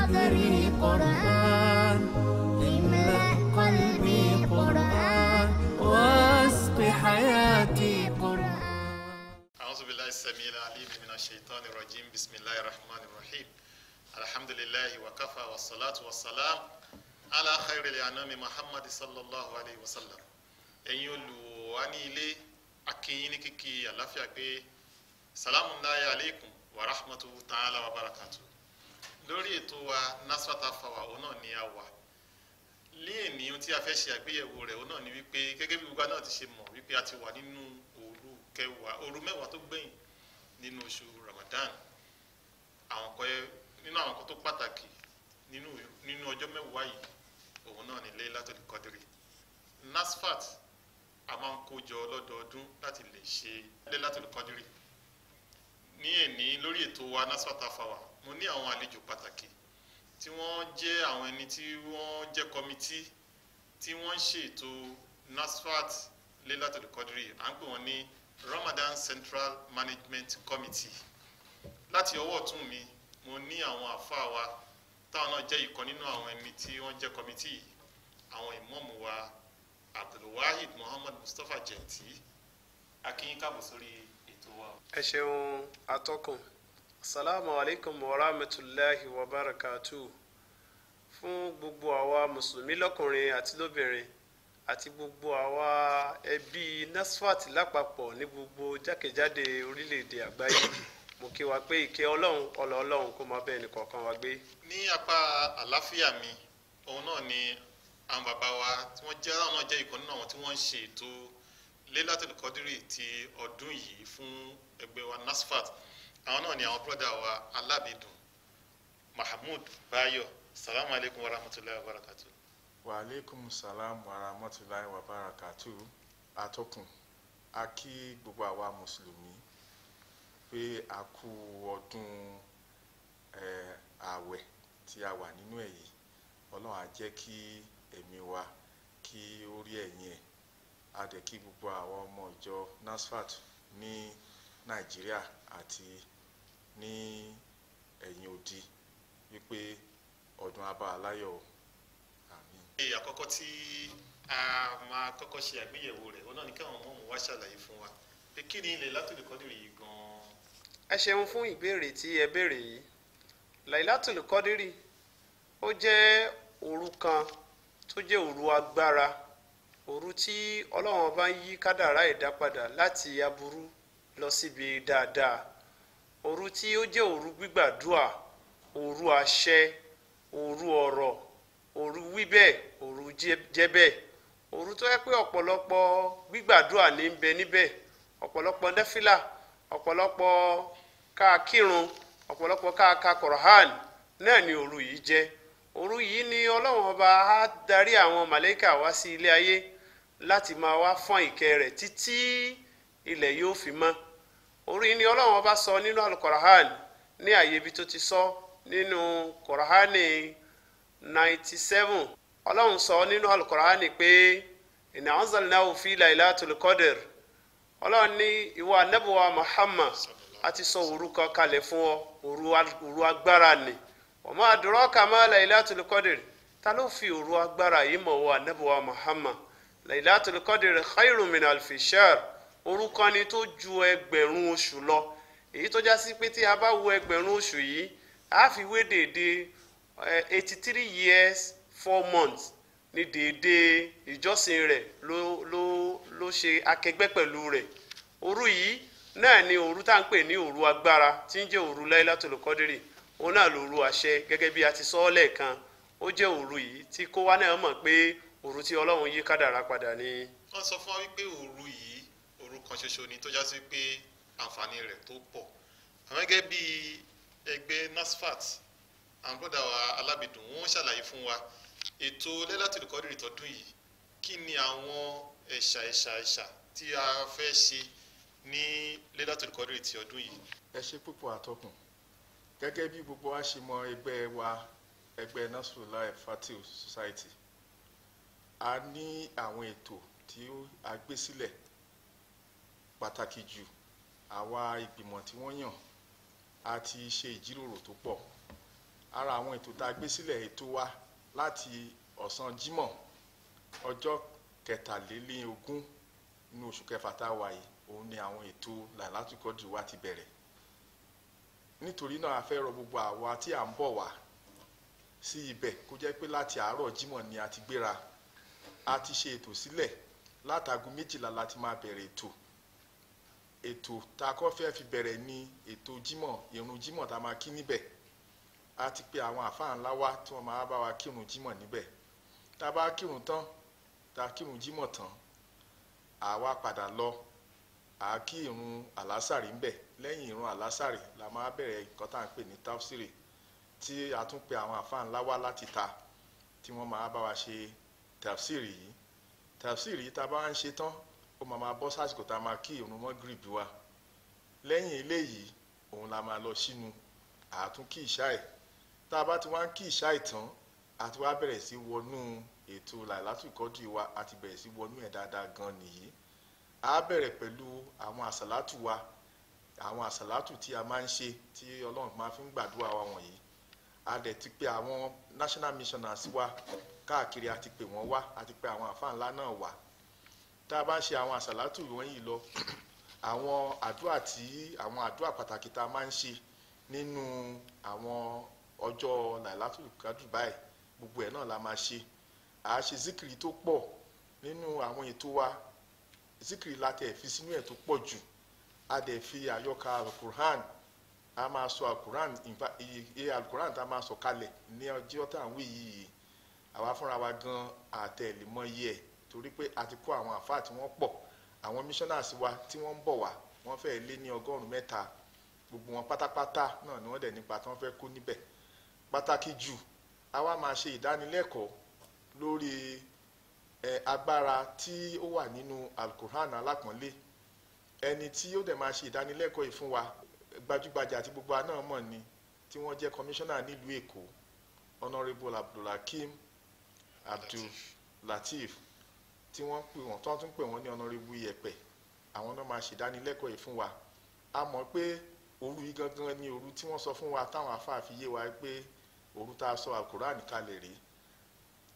صدري قرآن املأ قلبي قرآن واسق حياتي قرآن. أعوذ بالله السميع العليم من الشيطان الرجيم. بسم الله الرحمن الرحيم. الحمد لله وكفى والصلاة والسلام على خير الأنام محمد صلى الله عليه وسلم. ẹ̀yin olùwà ní ilé akínyìn ní kíkí àláfíà pé salamu alaykum wa rahmatullahi ta'ala wa barakatuh. lórí ètò wa Nasfat Alfawa òun náà ni a wà ní ènìyàn tí a fẹ́ ṣe àgbéyẹ̀wò rẹ̀ òun náà ni wípé gẹ́gẹ́ bí gbogbo náà ti ṣe mọ̀ wípé a ti wà nínú òru mẹ́wàá tó gbẹ̀yìn nínú oṣù Ramadan. Nínú àwọn kan tó pàtàkì nínú ọjọ́ mẹ́wàá yìí òun náà ni Laylatul Qadri. Nasfat a máa ń kójọ lọ́dọọdún láti lè ṣe Laylatul Qadri. Ní èní lórí ètò wa Nasfat Alfawa mo ní àwọn àlejò pàtàkì tí wọ́n jẹ́ àwọn ẹni tí wọ́n jẹ́ kọmití tí wọ́n ń ṣètò Nasfat Laylatul Qadri. À ń pè wọ́n ní Ramadan Central Management Committee. Láti ọwọ́ ọ̀tún mi mo ní àwọn àfáà wa táwọn náà jẹ́ ìkan nínú àwọn ẹni tí wọ́n jẹ́ kọmití yìí, àwọn ìmáàmù wa Abdulwahid Muhammad Mustapha Jenti. Akínyìn káàbọ̀ sórí ètò wa. Ẹ ṣeun atọ́kùn. Assalamu alaikum wa rahmatullahi wa barakatuh. Fún gbogbo àwa mùsùlùmí lọ́kùnrin àti lóbìnrin àti gbogbo àwa ẹbí Nasfat lápapọ̀ ní gbogbo jákèjádé orílẹ̀-èdè àgbáyé, mo kí wa pé ìkẹ́ Ọlọ́run kó máa bẹ́ẹ̀ nìkọ̀ọ̀kan wa gbé. Ní apá àlàáfíà mi òun náà ni àwọn bàbá wa tí wọ́n jẹ́ àwọn náà jẹ́ ìkan nínú àwọn tí wọ́n ń ṣe ètò Laylatul Qadri ti ọdún yìí fún ẹgbẹ́ wa Nasfat. Àwọn náà ni àwọn brọ́dà wa Alábìdùn Mahmood Bayo. Salamu alaikum wa rahmatullahi wa barakatuh. Wa alaikum salam wa rahmatullahi wa barakatuh. Atọ́kùn, a kí gbogbo àwa mùsùlùmí pé a kú ọdún ààwẹ̀ tí a wà nínú èyí. Ọlọ́run á jẹ́ kí ẹ̀mí wa kí ó rí ẹ̀yìn ẹ̀. A dẹ̀ kí gbogbo àwọn ọmọ ìjọ Nasfat ní Nàìjíríà àti ní ẹ̀yìn odi wípé ọdún abá aláyọ̀. Àmín. Àkọ́kọ́ tí a máa kọ́kọ́ ṣe àgbéyẹ̀wò rẹ̀ òun náà ni káwọn ọmọ wa ṣàlàyé fún wa pé kí ni Laylatul Qadri yìí gan-an. Ẹ ṣeun fún ìbéèrè tí ẹ béèrè yìí. Laylatul Qadri ó jẹ́ òru kan tó jẹ́ òru agbára, òru tí Ọlọ́run bá ń yí kádàrá ẹ̀dá padà láti aburú lọ síbi dáadáa, òru tí ó jẹ́ òru gbígbàdúà, òru àṣẹ, òru ọ̀rọ̀, òru wíbẹ̀, òru jẹ́bẹ̀, òru tó yẹ pé ọ̀pọ̀lọpọ̀ gbígbàdúà ní ń bẹ níbẹ̀, ọ̀pọ̀lọpọ̀ nẹ́fìlà, ọ̀pọ̀lọpọ̀ ká kírun, ọ̀pọ̀lọpọ̀ ká ka Qur'an náà ni òru yìí jẹ́. Òru yìí ni Ọlọ́run ọba á darí àwọn màlẹ́kà wá sí ilé ayé láti máa wá fọ́n ìkẹ́ rẹ̀ títí ilẹ̀ yóò fi mọ́. Òru yìí ni Ọlọ́run ọba sọ nínú al-Qur'an ní àyè ibi tó ti sọ nínú Qur'an 97. Ọlọ́run sọ nínú al-Qur'an pé inna anzalnahu fi Laylatul Qadr. Ọlọ́run ní ìwọ Ànábì wa Muhammad a ti sọ òru kan kalẹ̀ fún ọ, òru agbára ni. Wa ma adraka ma Laylatul Qadr. Ta ló fi òru agbára yìí mọ̀ wọ Ànábì wa Muhammad? Laylatul Qadr khayrun min alfi shahr. Òru kan ni tó ju ẹgbẹ̀rún oṣù lọ. Èyí tó já sí pé tí a bá wo ẹgbẹ̀rún oṣù yìí, a fi wé déédé 83 years 4 months ní déédé ìjọsìn rẹ̀ ló ṣe akẹgbẹ́ pẹ̀lú rẹ̀. Òru yìí náà ni òru tá ń pè ní òru agbára tí ń jẹ́ òru Laylatul Qadri. Òun náà lòru àṣẹ gẹ́gẹ́ bí a ti sọ lẹ́ẹ̀kan. Ó jẹ́ òru yìí tí kó wá náà mọ̀ pé òru tí Ọlọ́run yí kádàrá padà ni. Wọ́n sọ fún wa wípé òru yìí òru kan ṣoṣo ni tó já sí pé àǹfààní rẹ̀ tó pọ̀. Àwọn gẹ́gẹ́ bí ẹgbẹ́ Nasfat, àwọn brọ́dà wa Alábìdùn wọ́n ṣàlàyé fún wa ètò Laylatul Qadri tọdún yìí. Kí ni àwọn ẹ̀ṣà tí a fẹ́ ṣe ní Laylatul Qadri ti ọdún yìí? Ẹ ṣé púpọ̀ atọ́kùn. Gẹ́gẹ́ bí gbogbo wa ṣe mọ ẹgbẹ́ wa, ẹgbẹ́ Nasrullah Fatih Society, a ní àwọn ètò tí a gbé sílẹ̀. Pàtàkì jù àwa ìgbìmọ̀ tí wọ́n yàn a ti ṣe ìjíròrò tó pọ̀, ara àwọn ètò tá a gbé sílẹ̀ ètò wa láti ọ̀sán Jímọ̀ ọjọ́ 23 nínú oṣù kẹfà tá a wà yìí, òun ni àwọn ètò Lailatul Qadri wa ti bẹ̀rẹ̀. Nítorí náà a fẹ́ rọ gbogbo àwa tí à ń bọ̀ wá sí ibẹ̀ kó jẹ́ pé láti àárọ̀ Jímọ̀ ni a ti gbéra. A ti ṣe ètò sílẹ̀ látago 12 láti máa bẹ̀rẹ̀ ètò tá a kọ́ fẹ́ fi bẹ̀rẹ̀ ní ètò Jímọ̀, ìrun Jímọ̀ tá a máa kí níbẹ̀. A ti pe àwọn àfáà ńlá wá tí wọ́n máa bá wa kírun Jímọ̀ níbẹ̀. Tá a bá kírun tán, tá a kírun Jímọ̀ tán, àwa padà lọ a kí ìrun àlásàrì ńbẹ̀. Lẹ́yìn ìrun àlásàrì la máa bẹ̀rẹ̀ nǹkan tá à ń pè ní tafsiri, tí a tún pe àwọn àfáà ńlá wá láti ta tí wọ́n máa bá wa ṣe tafsiri yìí. Tafsiri yìí tá a bá ń ṣe tán, ó máa bọ́ sásìkò tá a máa kí ìrun Maghrib wa. Lẹ́yìn eléyìí òun la máa lọ sínú àtún kí ìṣáì. Tá a bá ti wá ń kí ìṣáì tán, a ti wá bẹ̀rẹ̀ sí wọnú ètò Lailatul Qadri wa, a ti bẹ̀rẹ̀ sí wọnú ẹ̀ dáadáa gan nìyí. A bẹ̀rẹ̀ pẹ̀lú àwọn àsàlátù wa, àwọn àsàlátù tí a máa ń ṣe tí Ọlọ́run máa fi ń gbàdúrà wa wọ̀nyí. A dẹ̀ ti pè àwọn national missioners wa káàkiri, a ti pè wọ́n wá, a ti pè àwọn àfáà ńlá náà wá. Tá a bá ń ṣe àwọn àsàlátù wọ̀nyí lọ, àwọn àdúrà pàtàkì tá a máa ń ṣe nínú àwọn ọjọ́ Lailatul Qadri báyìí, gbogbo ẹ̀ náà la máa ṣe. A ṣe zikiri tó pọ̀ nínú àwọn ètò wa. Zikiri la tẹ̀ fi sínú ẹ̀ tó pọ̀ jù. A dẹ̀ fi àyọkà alukur'an, a máa sọ alukur'an, alukur'an tá a máa sọ kalẹ̀ ní ọjọ́ tá à ń wí yìí. Àwa fúnra wa gan àtẹ̀lé mọ́ iye ẹ̀ torí pé a ti kó àwọn àfáà tí wọ́n pọ̀. Àwọn missionaries wa tí wọ́n ń bọ̀ wá, wọ́n fẹ́ lé ní 103. Gbogbo wọn pátápátá náà ni wọ́n dẹ̀ nípa tí wọ́n fẹ́ kó níbẹ̀. Pàtàkì jù, a wá máa ṣe ìdánilẹ́kọ̀ọ́ lórí agbára tí ó wà nínú alukur'an alápọ̀nlé. Ẹni tí ó dẹ̀ máa ṣe ìdánilẹ́kọ̀ọ́ yìí fún wa, gbajúgbajà àti gbogbo àná mọ̀ ni, tí wọ́n jẹ́ commissioner nílùú Èkó, Honourable Abdulhakeem Abdul Lateef, tí wọ́n pè wọ́n tó tún pè wọ́n ní Honourable Yẹ̀pẹ̀. Àwọn náà máa ṣe ìdánilẹ́kọ̀ọ́ yìí fún wa. A mọ̀ pé òru yìí gangan ni òru tí wọ́n sọ fún wa táwọn àfáà fi yé wa pé òru tá a sọ alukur'an kalẹ̀ rí.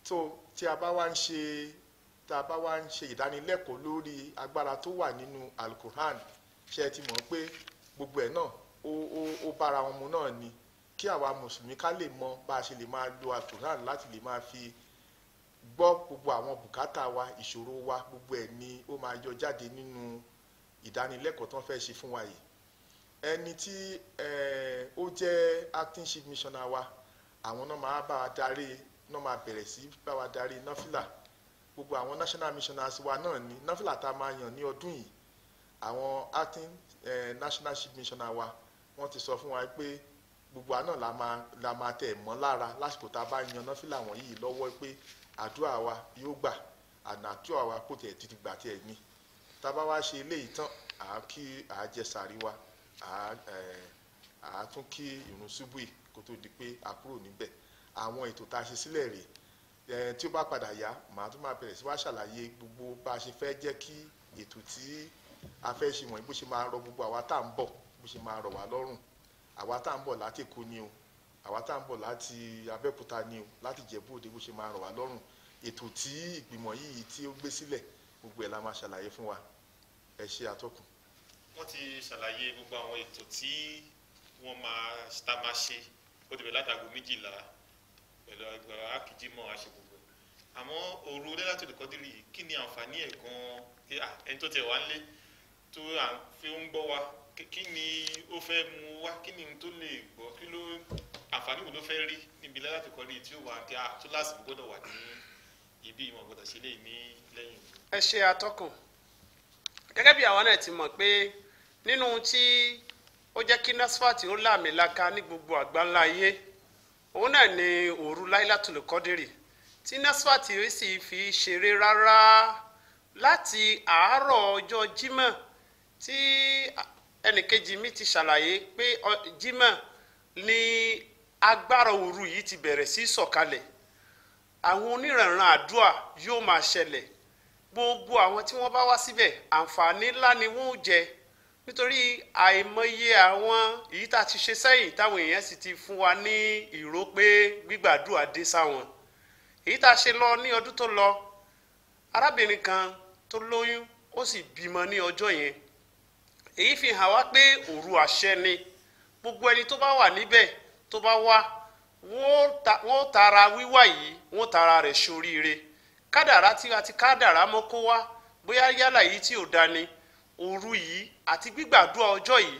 tó tí a bá wá ń ṣe ìdánilẹ́kọ̀ọ́ lórí agbára tó wà nínú alukur'an, ṣe ti mọ̀ pé gbogbo ẹ̀ náà ó bára wọn mu náà ni, kí àwa mùsùlùmí ká lè mọ bá a ṣe lè máa lo alukur'an láti lè máa fi gbọ́ gbogbo àwọn bùkátà wa, ìṣòro wa, gbogbo ẹ̀ ni ó máa yọ jáde nínú ìdánilẹ́kọ̀ọ́ tó ń fẹ́ ṣe fún wa yìí. Ẹni tí ó jẹ́ acting chief missioner wa, àwọn náà máa bá wa darí, náà máa bẹ̀rẹ̀ sí bá wa darí náfìlà. Gbogbo àwọn national missioners wa náà ní náfìlà tá a máa yàn ní ọdún yìí. Àwọn acting national chief missioner wa, wọ́n ti sọ fún wa pé gbogbo àná la máa tẹ̀ mọ́ lára lásìkò tá a bá yan náfìlà wọ̀nyí lọ́wọ́ pé àdúrà wa yóò gbà, àdúrà wa kò tẹ̀ títí gbà tiẹ̀ ní. Tá a bá wá ṣe eléyìí tán, kí àjẹsàrí wa, tún kí ìrun ṣubú yìí kó tó di pé a kúrò níbẹ̀. Àwọn ètò tá a ṣe sílẹ̀ rèé. Tí ó bá padà yá, màá tún máa bẹ̀rẹ̀ sí wá ṣàlàyé gbogbo bá a ṣe fẹ́ jẹ́ kí ètò tí a fẹ́ ṣe wọ̀nyí bó ṣe máa rọ gbogbo àwa tá à ń bọ̀, bó ṣe máa rọ̀ wá lọ́rùn. Àwa tá à ń bọ̀ láti Èkó ni o, àwa tá à ń bọ̀ láti Abẹ́òkúta ni o, láti Ìjẹ̀bú Òde, bó ṣe máa rọ̀ wá lọ́rùn. Ètò tí ìgbìmọ̀ yìí tí ó gbé sílẹ̀, gbogbo ẹ̀ la máa ṣàlàyé fún wa. Ẹ ṣé atọ́kùn. Wọ́n ti ṣàlàyé gbogbo àwọn ètò tí wọ́n máa ṣe, ó ti bẹ̀rẹ̀ látago 12 pẹ̀lú agbára akíjímọ̀ àṣegbogbo. Àmọ́ òru Lailatul Qadri, kí ni àǹfààní ẹ̀ gan-an? Ẹni tó tẹ̀ wá ń lé tó fi ń gbọ́ wa, kí ni ó fẹ́ mú wá, kí ni tó lè gbọ́, kí ló àǹfààní wo ló fẹ́ rí níbi Lailatul Qadri tí ó wà tí tó lásìkò gbọ́dọ̀ wà ní ibi ìmọ̀ gbọ́dọ̀ ṣe lè ní lẹ́yìn. Ẹ ṣé atọ́kùn. Gẹ́gẹ́ bí àwa náà ti mọ̀ pé nínú tí ó jẹ́ kí NASFAT ó làmìlaka ní gbogbo àgbáńlá ayé, òun náà ni òru Lailatul Qadri tí NASFAT sì fi ṣeré rárá láti àárọ̀ ọjọ́ Jímọ̀ tí ẹnìkejì mi ti ṣàlàyé pé Jímọ̀ ni agbára òru yìí ti bẹ̀rẹ̀ sí sọ̀kalẹ̀. Àwọn oníranran àdúà yóò máa ṣẹlẹ̀. Gbogbo àwọn tí wọ́n bá wá síbẹ̀ àǹfààní ńlá ni wọ́n ó jẹ nítorí àìmọye àwọn èyí tá a ti ṣe sẹ́yìn táwọn èèyàn sì ti fún wa ní ìró pé gbígbàdúrà dé sáwọn. Èyí tá a ṣe lọ ní ọdún tó lọ, arábìnrin kan tó lóyún ó sì bímọ ní ọjọ́ yẹn. Èyí fi hàn wá pé òru àṣẹ ni. Gbogbo ẹni tó bá wà níbẹ̀ tó bá wá, wọ́n tara wíwá yìí, wọ́n tara rẹ̀ ṣoríire. Kádàrá tí a ti kádàrá mọ́ kó wá, bóyá yálà yìí tí ò dání, òru yìí àti gbígbàdúrà ọjọ́ yìí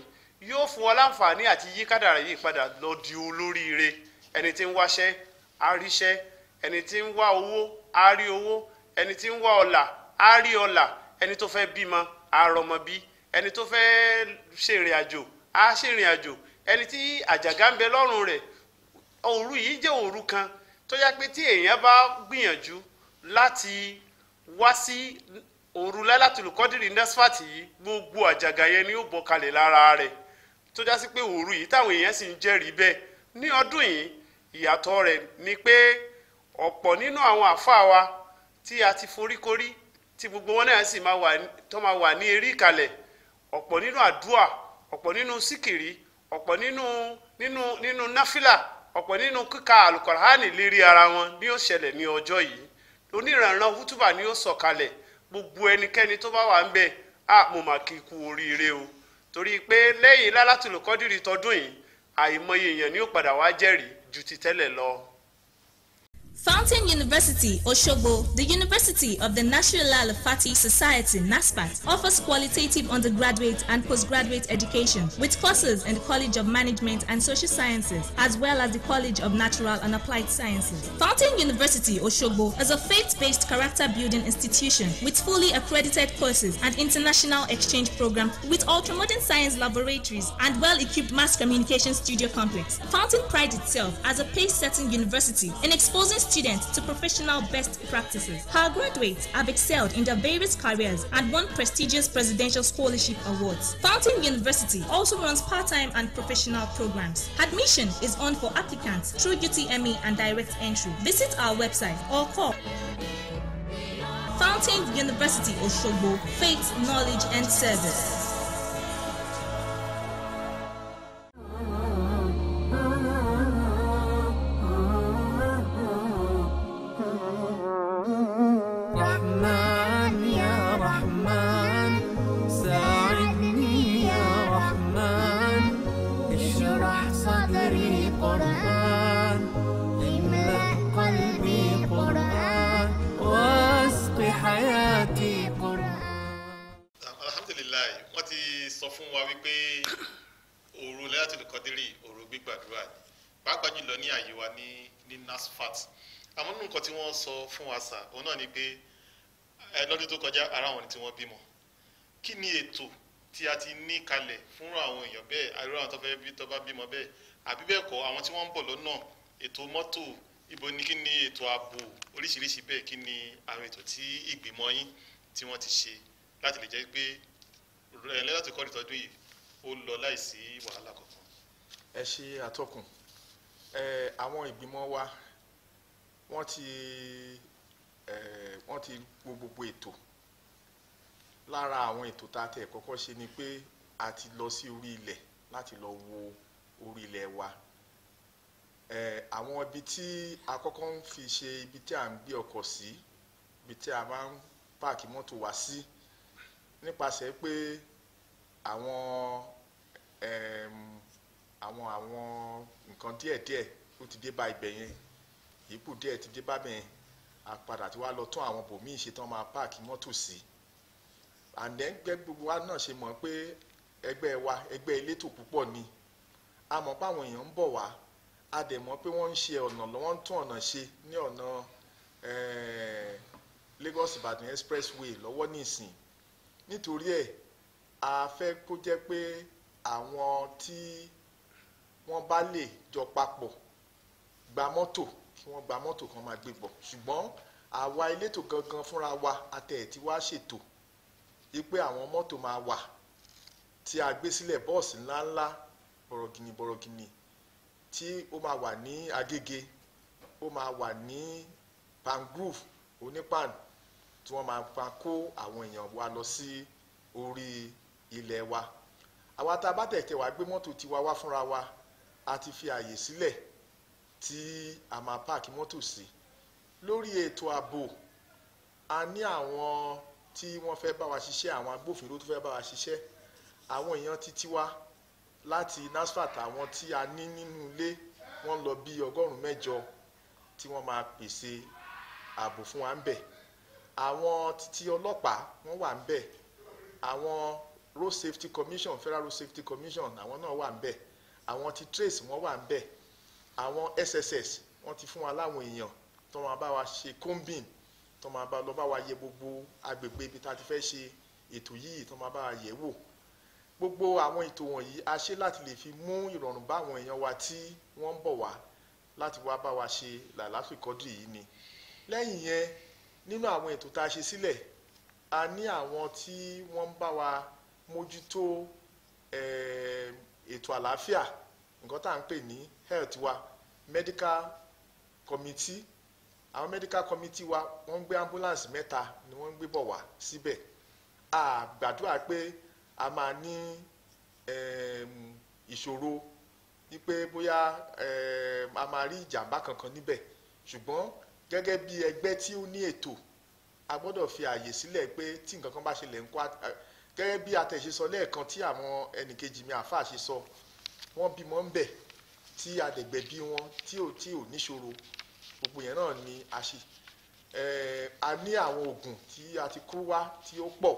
yóò fún ọ láǹfààní àti yí kádàrá yìí padà lọ di olóríire. Ẹni tí ń wáṣẹ́ á ríṣẹ́, ẹni tí ń wá owó á rí owó, ẹni tí ń wá ọlà á rí ọlà, ẹni tó fẹ́ bímọ á rọmọ bí, ẹni tó fẹ́ ṣèrìn àjò á ṣèrìn àjò, ẹni tí àjàgà ń bẹ lọ́rùn rẹ̀. Òru yìí jẹ́ òru kan tó yá pé tí èèyàn bá gbìyànjú láti wá sí òru Lailatul Qadri Nasfat yìí, gbogbo àjàgà yẹn ni ó bọ́ kalẹ̀ lára rẹ̀, tó já sí pé òru yìí táwọn èèyàn sì ń jẹ́rìí bẹ́ẹ̀. Ní ọdún yìí ìyàtọ̀ rẹ̀ ni pé ọ̀pọ̀ nínú àwọn àfáà wa tí a ti foríkorí tí gbogbo wọn náà sì máa wà ní erí ìkàlẹ̀, ọ̀pọ̀ nínú àdúà, ọ̀pọ̀ nínú síkìrí, ọ̀pọ̀ nínú náfìlà, ọ̀pọ̀ nínú kíka àlùkùránì lérí ara wọn ni ó ṣẹlẹ̀ ní ọjọ́ yìí. Oníranran hútùbà ni ó sọ̀kalẹ̀. Gbogbo ẹnikẹ́ni tó bá wà ń bẹ̀ mo mà kí kú oríire o, torí pé lẹ́yìn Lailatul Qadri tọdún yìí àìmọye èèyàn ni ó padà wá jẹ́rìí ju ti tẹ́lẹ̀ lọ. Fountain University, Osogbo, the University of the National Al-Fatih Society, NASFAT, offers qualitative undergraduate and postgraduate education with courses in the College of Management and Social Sciences, as well as the College of Natural and Applied Sciences. Fountain University, Osogbo, is a faith-based character-building institution with fully accredited courses and international exchange program with ultra-modern science laboratories and well-equipped mass communication studio complex. Fountain prides itself as a pace-setting university in exposing students to professional best practices. Our graduates have excelled in their various careers and won prestigious presidential scholarship awards. Fountain University also runs part-time and professional programs. Admission is on for applicants through UTME and direct entry. Visit our website or call. Fountain University Osogbo, faith, knowledge and service. Sọ fún wa wípé òru Lailatul Qadri òru gbígbàdúrà ni, pàápàá jùlọ ní àyè wa ní NASFAT. Àwọn nínú nǹkan tí wọ́n sọ fún wa sà òun náà ni pé lọ́dún tó kọjá ara wọn tí wọ́n bímọ. Kí ni ètò tí a ti ní kalẹ̀ fún àwọn èèyàn bẹ́ẹ̀, àìrò àwọn tó fẹ́ bí tó bá bímọ bẹ́ẹ̀, àbí bẹ́ẹ̀ kọ́ àwọn tí wọ́n ń bọ̀ lọ́nà, ètò mọ́tò ibo ni, kí ni ètò ààbò oríṣiríṣi bẹ́ẹ̀, kí ni àwọn ètò tí ìgbìmọ̀ yín tí wọ́n ti ṣe láti lè jẹ́ pé Lailatul Qadri tọdún yìí ó lọ láìsí wàhálà kankan. Ẹ ṣe àtọkùn. Àwọn ìgbìmọ̀ wa wọ́n ti gbogbo ètò. Lára àwọn ètò tá a tẹ̀ kọ́kọ́ ṣe ni pé a ti lọ sí orí ilẹ̀ láti lọ wo orí ilẹ̀ wa. Àwọn ibi tí a kọ́kọ́ ń fi ṣe ibi tí a ń gbé ọkọ̀ sí, ibi tí a máa ń páàkì mọ́tò wa sí, nípasẹ̀ pé àwọn nǹkan díẹ̀díẹ̀ ó ti dé bá ibẹ̀ yẹn, ìyípo díẹ̀ ti dé bá bẹ̀ yẹn, àpadà tí wàá lọ tún àwọn bòmíì ṣe tán máa páàkì mọ́tò sí. Àndẹ́ gbogbo wa náà ṣe mọ̀ pé ẹgbẹ́ wa ẹgbẹ́ elétò púpọ̀ ni, a mọ̀ pé àwọn èèyàn ń bọ̀ wá, a dẹ̀ mọ̀ pé wọ́n ń ṣe ọ̀nà, wọ́n ń tún ọ̀nà ṣe ní ọ̀nà Lagos Ibadan expressway lọ́wọ́ nísìn. Nítorí ẹ̀ a fẹ́ kó jẹ́ pé àwọn tí wọ́n bá lè jọ papọ̀ gba mọ́tò, kí wọ́n gba mọ́tò kan máa gbé bọ̀. Ṣùgbọ́n àwa elétò gangan fúnra wa àtẹ̀ tí wá ṣètò wípé àwọn mọ́tò máa wà tí a gbé sílẹ̀, bọ́ọ̀sì ńláńlá bọ̀rọ̀gìnì tí ó máa wà ní Agége, ó máa wà ní Pangrove Onípàn, tí wọ́n máa kó àwọn èèyàn wa lọ sí orí ilẹ̀ wa. àwa tá a bá tẹ̀tẹ̀ wá gbé mọ́tò tiwa wá fúnra wa a ti fi àyè sílẹ̀ tí a máa páàkì mọ́tò sí. Lórí ètò ààbò a ní àwọn tí wọ́n fẹ́ bá wa ṣiṣẹ́, àwọn agbófinró tó fẹ́ bá wa ṣiṣẹ́, àwọn èèyàn títí wá láti NASFAT, àwọn tí a ní nínú ilé wọ́n lọ bí 100 tí wọ́n máa pèsè ààbò fún wa ń bẹ̀. Àwọn títí ọlọ́pàá wọ́n wà ń bẹ̀, àwọn Road Safety Commission, Federal Road Safety Commission àwọn náà wà ń bẹ̀, àwọn ti trace wọ́n wà ń bẹ̀, àwọn SSS wọ́n ti fún wa láwọn èèyàn tó máa bá wa ṣe combing, tó máa bá lọ bá wa yẹ gbogbo agbègbè ibi tá a ti fẹ́ ṣe ètò yìí, tó máa bá wa yẹ̀ wò. Gbogbo àwọn ètò wọ̀nyí a ṣe láti lè fi mú ìrọ̀rùn bá àwọn èèyàn wa tí wọ́n ń bọ̀ wá láti wá bá wa ṣe Lailatul Qadri yìí ni. Lẹ́yìn yẹn nínú àwọn ètò tá a ṣe sílẹ̀ a ní àwọn tí wọ́n ń bá wa mójútó ètò àlàáfíà, nǹkan tá à ń pè ní health wa, medical committee. Àwọn medical committee wa wọ́n ń gbé ambulance 3 ni wọ́n ń gbé bọ̀ wá síbẹ̀. A gbàdúrà pé a máa ní ìṣòro wípé bóyá a máa rí ìjàmbá kankan níbẹ̀, ṣùgbọ́n gẹ́gẹ́ bí ẹgbẹ́ tí ó ní ètò a gbọ́dọ̀ fi àyè sílẹ̀ pé tí nǹkan kan bá ṣẹlẹ̀ ńkọ́, gẹ́gẹ́ bí àtẹ̀ṣe sọ lẹ́ẹ̀kan tí àwọn ẹnìkejì mi àfáà ṣe sọ, wọ́n bímọ ń bẹ̀ tí adẹ̀gbẹ̀ bí wọn tí ò níṣòro, gbogbo yẹn náà ni a ṣe. A ní àwọn oògùn tí a ti kó wá tí ó pọ̀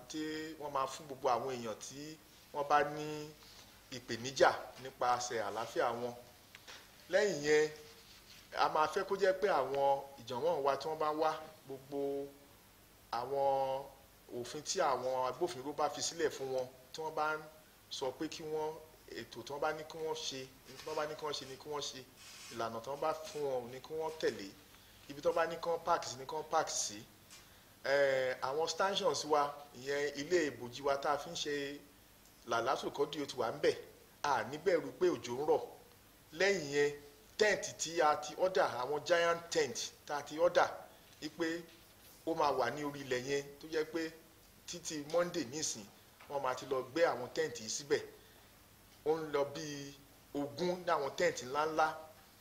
tí wọ́n máa fún gbogbo àwọn èèyàn tí wọ́n bá ní ìpèníjà nípasẹ̀ àlàáfíà wọn. Lẹ́yìn yẹn a máa fẹ́ kó jẹ́ pé àwọn ìjọ̀wọ́n wa tí wọ́n bá wá, gbogbo àwọn òfin tí àwọn agbófinró bá fi sílẹ̀ fún wọn, tí wọ́n bá ń sọ pé kí wọ́n ètò tí wọ́n bá ní kí wọ́n ṣe, tí wọ́n bá ní kí wọ́n ṣe ni kí wọ́n ṣe, ìlànà tí wọ́n bá fún wọn ni kí wọ́n tẹ̀lé, ibi tí wọ́n bá ní kí wọ́n páàkì sí ni kí wọ́n páàkì sí. Àwọn stanchions wa, ìyẹn ilé ìbòjì wa tá a fi ń ṣe Lailatul Qadri ó ti wà ń bẹ̀, a ní bẹ̀rù pé òjò ń rọ̀. Lẹ́yìn yẹn tent tí a ti order, àwọn giant tent tá a ti order wípé ó máa wà ní orí ilẹ̀ yẹn, tó jẹ́ pé títí Monday nísìn wọ́n máa ti lọ gbé àwọn tent yìí síbẹ̀. Ó ń lọ bí 20 ní àwọn tent ńláńlá,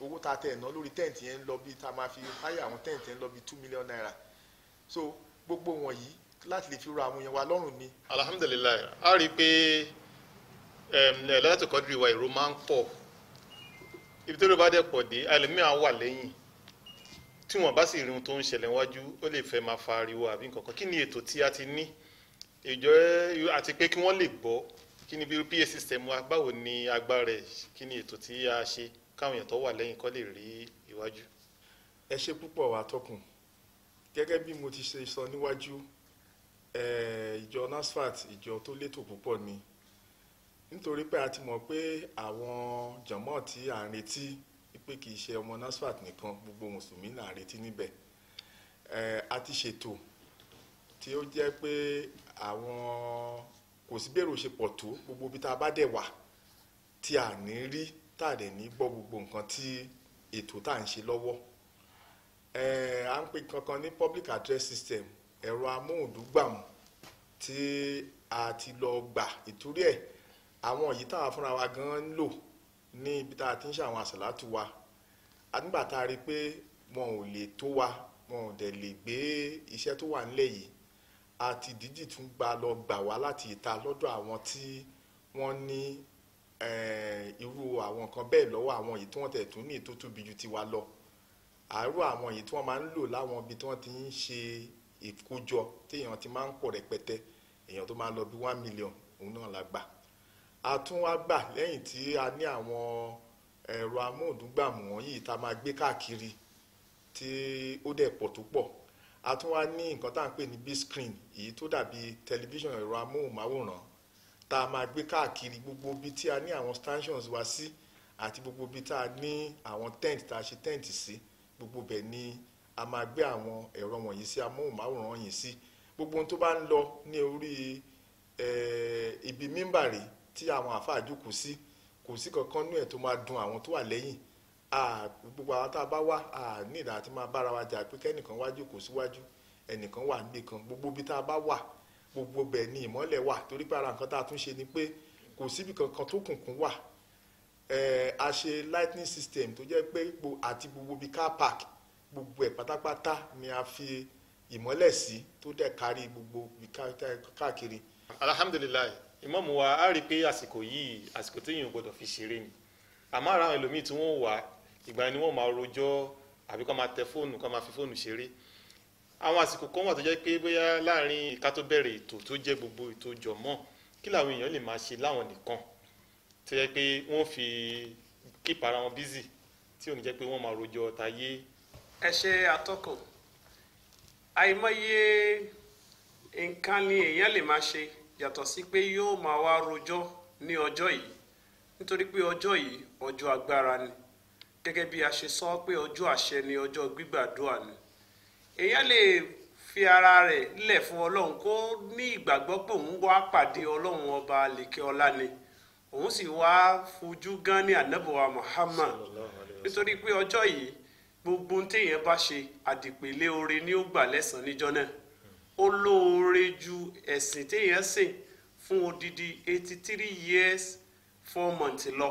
owó tá a tẹ̀ ná lórí tent yẹn ń lọ bí, tá a máa fi hire àwọn tent yẹn ń lọ bí 2 million naira. So gbogbo wọ̀nyí láti lè fi rọ àwọn èèyàn wa lọ́rùn ni. Alhamdulillah, a rí i pé Lailatul Qadri wa èrò máa ń pọ̀, ibi tó ló bá dẹ̀ pọ̀ dé ẹlòmíràn wà lẹ́yìn, tí wọ́n bá sì rí ohun tó ń ṣẹlẹ̀ wájú ó lè fẹ́ máa fa ariwo àbí nǹkan kan. Kí ni ètò tí a ti ní ìjọ àti pé kí wọ́n lè gbọ́, kí ni bí PA system wa, báwo ni agbára rẹ̀, kí ni ètò tí a ṣe káwọn èèyàn tó wà lẹ́yìn kó lè rí iwájú. Ẹ ṣé púpọ̀ wá tọkùn. Gẹ́gẹ́ bí mo ti ṣe sọ níwájú, ìjọ NASFAT ìjọ tó létò púpọ̀ ni, nítorí pé a ti mọ̀ pé àwọn jàmọ́ tí à ń retí pé kì í ṣe ọmọ NASFAT nìkan, gbogbo mùsùlùmí là ń retí níbẹ̀. A ti ṣètò tí ó jẹ́ pé àwọn kò sí bẹ̀rù ṣe pọ̀ tó, gbogbo ibi tá a bá dẹ̀ wà tí a ní rí, tá a dẹ̀ ní gbọ́ gbogbo nǹkan tí ètò tá à ń ṣe lọ́wọ́. À ń pè kankan ní public address system, ẹ̀rọ amóhùndúgbàmù tí a ti lọ gbà. Ìtorí ẹ̀ àwọn yìí táwa fúnra wa gan ń lò ní ibi tá a ti ń ṣe àwọn àsàlátù wa, nígbà tá a rí pé wọn ò lè tó wa, wọn ò dẹ̀ lè gbé iṣẹ́ tó wà nílẹ̀ yìí, a ti dídì tún lọ gbà wá láti ìta lọ́dọ̀ àwọn tí wọ́n ní irú àwọn nǹkan bẹ́ẹ̀ lọ́wọ́, àwọn yìí tí wọ́n tẹ̀ tún ní tó tóbi ju tiwa lọ. Àárò àwọn yìí tí wọ́n máa ń lò láwọn ibi tí wọ́n ti ń ṣe ìkójọ tí èèyàn ti máa ń pọ̀ rẹpẹtẹ, èèyàn tó máa lọ bí 1 million, òun náà la gbà. A tún wá gbà lẹ́yìn tí a ní àwọn ẹ̀rọ amóhùndúgbàmù wọ̀nyí tá a máa gbé káàkiri tí ó dẹ̀ pọ̀ tó pọ̀. A tún wá ní nǹkan tá à ń pè ní big screen, èyí tó dàbí tẹlifíṣàn, ẹ̀rọ amóhùnmáwòrán tá a máa gbé káàkiri gbogbo ibi tí a ní àwọn stanchions wa sí, àti gbogbo ibi tá a ní àwọn tent tá a ṣe tent sí, gbogbo bẹ̀ ni a máa gbé àwọn ẹ̀rọ wọ̀nyí sí, amóhùnmáwòrán yìí sí. Gbogbo ohun tó bá ń lọ ní orí ibi mímbàrí tí àwọn àfáà jókòó sí, kò sí kankan nú ẹ̀ tó máa dùn àwọn tó wà lẹ́yìn. Gbogbo àwọn tá a bá wá ní ìdá àti máa bára wa jà pé kẹ́nìkan wá jókòó síwájú, ẹnìkan wà níbì kan. Gbogbo ibi tá a bá wà, gbogbo bẹ̀ ni ìmọ́lẹ̀ wà, torí pé ara nǹkan tá a tún ṣe ni pé kò síbi kankan tó kùnkùn wà a ṣe lightning system tó jẹ́ pé àti gbogbo bíi car park gbogbo ẹ̀ pátápátá ni a fi ìmọ́lẹ̀ sí tó dẹ̀ kárí gbogbo káàkiri. alhamdulilayi ìmáàmù wa á rí i pé àsìkò yìí àsìkò tí èèyàn gbọdọ̀ fi ṣeré ni àmọ́ ara àwọn ẹlòmíì tí wọ́n wà ìgbà ni wọ́n máa rojọ́ àbí kọ́ máa tẹ fóònù kọ́ máa fi fóònù ṣeré. àwọn àsìkò kan wà tó jẹ́ pé bóyá láàrin ìka tó bẹ̀rẹ̀ ètò tó jẹ́ gbogbo ètò jọ̀mọ́ kí làwọn èèyàn lè máa ṣe láwọn nìkan tó jẹ́ pé wọ́n fi kíp ara wọn bízì tí ò ní jẹ́ pé wọ́n máa rojọ́ tayé. ẹ ṣe atọ́kùn àìmọye nǹkan ni èèyàn lè máa ṣe yàtọ̀ sí pé yóò máa wá rojọ́ ní ọjọ́ yìí nítorí pé ọjọ́ yìí ọjọ́ agbára ni gẹ́gẹ́ bí a ṣe sọ pé ọjọ́ àṣẹ ni ọjọ́ gbígbàdúrà ni èèyàn lè fi ara rẹ̀ lẹ̀ fún ọlọ́run kó ní ìgbàgbọ́ pé òun wá pàdé ọlọ́run ọba àlèkè ọlá ni òun sì wá fojú gan ní ànábọ̀wá Muhammad nítorí pé ọjọ́ yìí gbogbo ohun téèyàn bá ṣe àdìpèlé oore ni ó gbà lẹ́san níjọ́ náà ó lóore ju ẹ̀sìn téèyàn sìn fún odidi 83 years 4 months lọ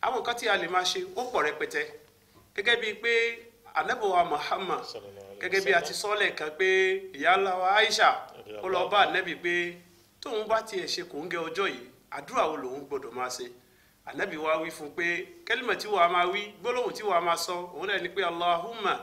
àwọn nǹkan tí a lè máa ṣe ó pọ̀ rẹpẹtẹ gẹ́gẹ́ bíi pé ànábọ̀wá Muhammad gẹ́gẹ́ bí a ti sọ lẹ́ẹ̀kan pé ìyá wa Aisha ó lọ bá ànábì pé tóun bá tiẹ̀ ṣe kòńgẹ́ ọjọ́ yìí àdúrà wo lòun gbọ́dọ̀ máa ṣe ànábì wa wí fún pé kẹ́límà tí wàá máa wí gbólóhùn tí wàá máa sọ òun náà ni pé Allahumma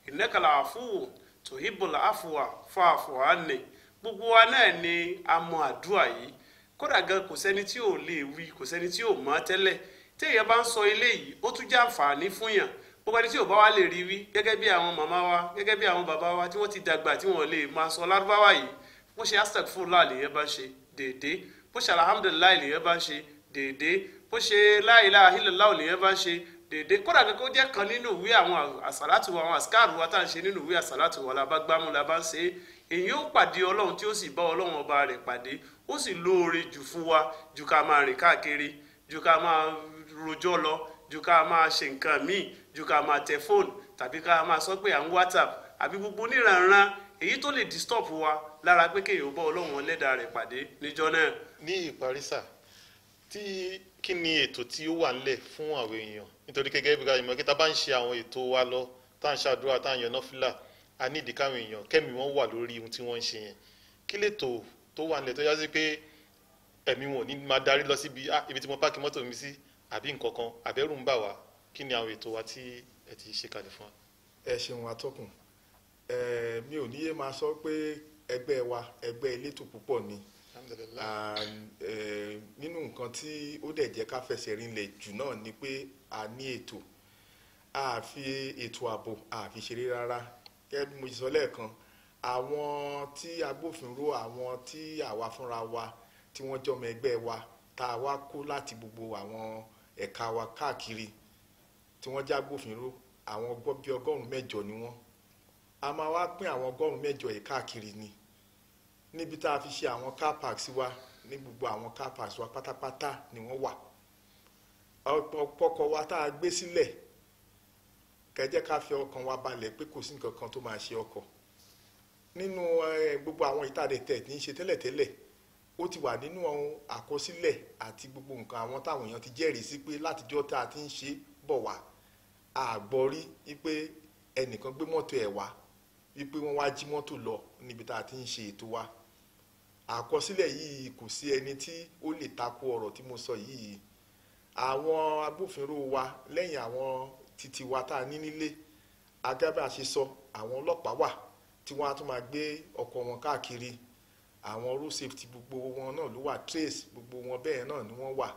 innaka al-afuwwu tuhibbul afwa fa'fu anni gbogbo wa náà ni a mọ àdúrà yìí kódà gan kò sẹ́ni tí ò lè wí kò sẹ́ni tí ò mọ̀ tẹ́lẹ̀ tí èèyàn bá ń sọ eléyìí ó tún jẹ́ àǹfààní fún yàn gbogbo ẹni tí ò bá wá lè rí wí gẹ́gẹ́ bí àwọn màmá wa gẹ́gẹ́ bí àwọn bàbá wa tí wọ́n ti dàgbà tí wọ́n lè máa sọ lárúbáwá yìí bó ṣe astaghfirullah lèyẹn bá ń ṣe déédéé bó ṣe alhamdulillah lèyẹn bá ń ṣe déédéé bó ṣe la ilaha illallah lèyẹn bá ń ṣe déédéé kódà kó jẹ́ kan nínú ìwé àwọn àsàlátù wa àwọn àsìkáàrù wa tá à ń ṣe nínú ìwé àsàlátù wa la bá gbámú la bá ń ṣe èyí ó pàdé ọlọ́run tí ó sì bá ọlọ́run ọba rẹ̀ pàdé ó sì lóore jù fún wa ju ká máa rìn káàkiri ju ká máa rojọ́ lọ ju ká máa ṣe nǹkan míì ju ká máa tẹ fóònù tàbí ká máa sọ pé à ń WhatsApp àbí gbogbo oníranran èyí tó lè disturb wa lára pé kéèyàn bá ọlọ́run ẹlẹ́dàá rẹ̀ pàdé níjọ́ náà. ní ìparí sà kí ni ètò tí ó wà nílẹ̀ fún àwọn èèyàn nítorí gẹ́gẹ́ bí ìmọ̀ kí tá bá ń ṣe àwọn ètò wa lọ tá à ń ṣàdúrà tá à ń yan náfìlà a ní ìdí káwọn èèyàn kẹ́mi wọn wà lórí ohun tí wọ́n ń ṣe yẹn kí lètò tó wà nílẹ̀ tó yá sí pé ẹ̀mí wọn ò ní máa darí lọ síbi ibi tí mo páàkì mọ́tò mi sí àbí nǹkan kan àbẹ́rù ń bà wá kí ni àwọn ètò wa tí ẹ ti ṣe kalẹ̀ fún wa. ẹ ṣeun atọ́kùn mi ò níyé máa sọ pé ẹgbẹ́ wa ẹgbẹ́ elétò púpọ̀ ni nínú nǹkan tí ó dẹ̀ jẹ́ ká fẹsẹ̀ rinlẹ̀ jù náà ni pé a ní ètò a fi ètò ààbò a fi ṣeré rárá gẹ́gẹ́ bí mo sọ lẹ́ẹ̀kan àwọn tí agbófinró àwọn tí àwa fúnra wa tí wọ́n jọmọ ẹgbẹ́ wa tá a wá kó láti gbogbo àwọn ẹ̀ka wa káàkiri tí wọ́n já agbófinró àwọn bí 108 ni wọ́n a máa wá pín àwọn 108 yìí káàkiri ni níbi tá a fi ṣe àwọn car parks wa ní gbogbo àwọn car parks wa pátápátá ni wọ́n wà ọ̀pọ̀kọ̀ wa tá a gbé sílẹ̀ kẹjẹ́ ká fi ọkàn wa balẹ̀ pé kò sí nǹkan kan tó máa ṣe ọkọ̀ nínú gbogbo àwọn ìtàdẹ̀tẹ̀ tí ń ṣe tẹ́lẹ̀tẹ́lẹ̀ ó ti wà nínú àkọsílẹ̀ àti gbogbo nǹkan àwọn táwọn èèyàn ti jẹ́rìí sí pé látijọ́ tá a ti ń ṣe bọ̀ wá àgbọ̀rí wípé ẹnìkan gbé mọ́tò ẹ̀ wá wípé wọ́n wá jí mọ́tò lọ níbi tá a ti ń ṣe ètò wa àkọsílẹ̀ yìí kò sí ẹni tí ó lè tako ọ̀rọ̀ tí mo sọ yìí àwọn agbófinró wa lẹ́yìn àwọn títí wa tá a ní nílé agábà ṣe sọ àwọn ọlọ́pàá wà tí wọ́n á tún máa gbé ọkọ̀ wọn káàkiri àwọn road safety gbogbo wọn náà ló wà trace gbogbo wọn bẹ́ẹ̀ náà ni wọ́n wà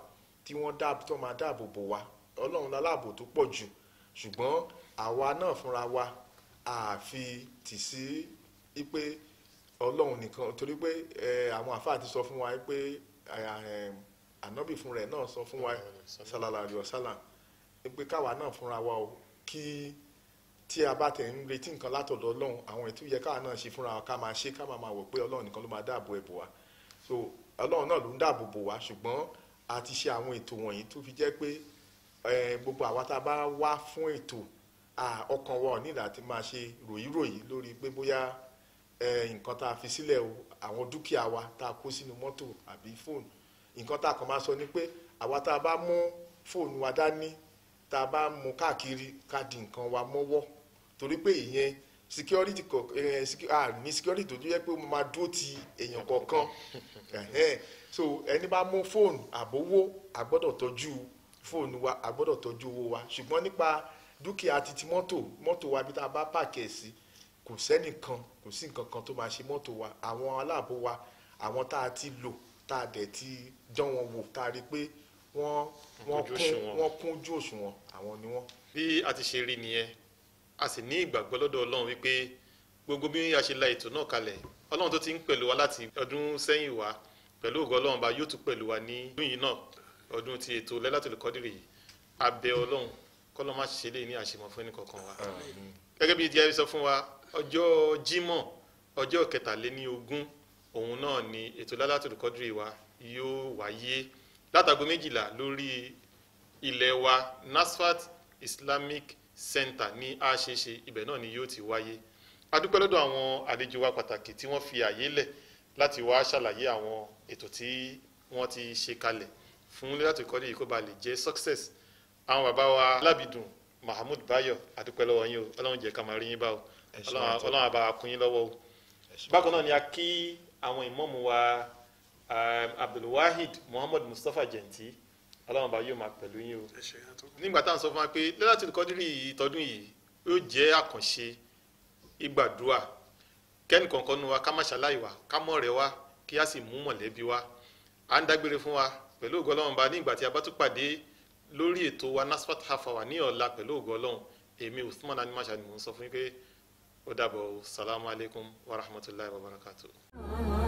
tí wọ́n tó máa dáàbò bò wá ọlọ́run láláàbò tó pọ̀ jù ṣùgbọ́n àwa náà fúnra wa àfi tì sí pé ọlọ́run nìkan torí pé àwọn àfáà ti sọ fún wa pé ànábì fún rẹ̀ náà sọ fún wa sallallahu alaihi wasallam pé káwa náà fúnra wa o kí tí a bá tẹ̀ ń retí nǹkan látọ̀dọ̀ ọlọ́run àwọn ètò yẹ káwa náà ṣe fúnra wa ká máa ṣe ká máa wò pé ọlọ́run nìkan ló máa dáàbò ẹ̀ bò wá so ọlọ́run náà ló ń dáàbò bò wá ṣùgbọ́n a ti ṣe àwọn ètò wọ̀nyí tó fi jẹ́ pé gbogbo àwa tá a bá wá fún ètò ọkàn wa ò ní láti máa ṣe ròyìnròyìn lórí pé bóyá nǹkan tá a fi sílẹ̀ o àwọn dúkìá wa tá a kó sínú mọ́tò àbí fóònù nǹkan tá a kàn máa sọ ni pé àwa tá a bá mú fóònù wa dání tá a bá mú káàkiri ká di nǹkan wa mọ́wọ́ torí pé ìyẹn security ní security tó yẹ pé mo máa dúró ti èèyàn kọ̀ọ̀kan so ẹni bá mú fóònù àbówó a gbọ́dọ̀ tọ́jú fóònù wa a gbọ́dọ̀ tọ́jú owó wa ṣùgbọ́n nípa dúkìá titi mọ́tò wa bí tá a bá pààkì ẹ̀ sí kò sẹ́nìkan kò sí nǹkan kan tó máa ṣe mọ́tò wa àwọn aláàbò wa àwọn tá a ti lò tá a dẹ̀ ti dán wọn wò tá a rí pé wọ́n kún ojú òṣùwọ̀n àwọn ni wọ́n. bí a ti ṣe rí nìyẹn a sì ní ìgbàgbọ́ lọ́dọ̀ Ọlọ́run wípé gbogbo bí a ṣe la ètò náà kalẹ̀ Ọlọ́run tó ti ń pẹ̀lú wa láti ọdún sẹ́yìn wá pẹ̀lú ògo Ọlọ́run bá yóò tún pẹ̀lú wa ní ọdún yìí náà ọdún ti ètò Lailatul Qadri yìí abẹ́ Ọlọ́run kọ́lọ́ má ṣe lè ní àṣemọ̀ fún ẹnìkọ̀ọ̀kan wa. gẹ́gẹ́ bí ìdíyẹ sọ fún wa ọjọ́ Jímọ̀ ọjọ́ 23 òun náà ni ètò Lailatul Qadri wa yóò wáyé látago 12 lórí ilẹ̀ wa Nasfat Islamic Center ní àṣeṣe ibẹ̀ náà ni yóò ti wáyé. A dúpẹ́ lọ́dọ̀ àwọn àlejò wa pàtàkì tí wọ́n fi àyè lẹ̀ láti wá ṣàlàyé àwọn ètò tí wọ́n ti ṣe kalẹ̀ fún Lailatul Qadri yìí kó ba lè jẹ́ success. Àwọn bàbá wa Lábìdùn Mahmood Bayo a dúpẹ́ lọ́wọ́ yín o Ọlọ́run jẹ́ ká máa rí yín bá o Ọlọ́run á bá kún yín lọ́wọ́ o. Bákan náà ni a kí àwọn ìmáàmù wa Abdulwahid Muhammad Mustapha Jenti Ọlọ́run bá yóò máa pẹ̀lú yín o. Nígbà tá à ń sọ fún wa pé Lailatul Qadri ìtọ́dún yìí yóò jẹ́ àkànṣe ìgbàdúrà kẹ́ni kankan nu wa ká má ṣàlàyé wa ká mọ̀ rẹ̀ wa kí a sì mú mọ̀lẹ́bí wa. À ń dágbére fún wa pẹ̀lú ògo Ọlọ́run bá ní ìgbà tí a bá tún pàdé lórí ètò wa Nasfat Half Hour ní ọ̀la pẹ̀lú ògo Ọlọ́run èmi Usman Animasha ni mò ń sọ fún yín pé ó dàbọ̀ salamu alaykum wa rahmatulahi wa barakatuh.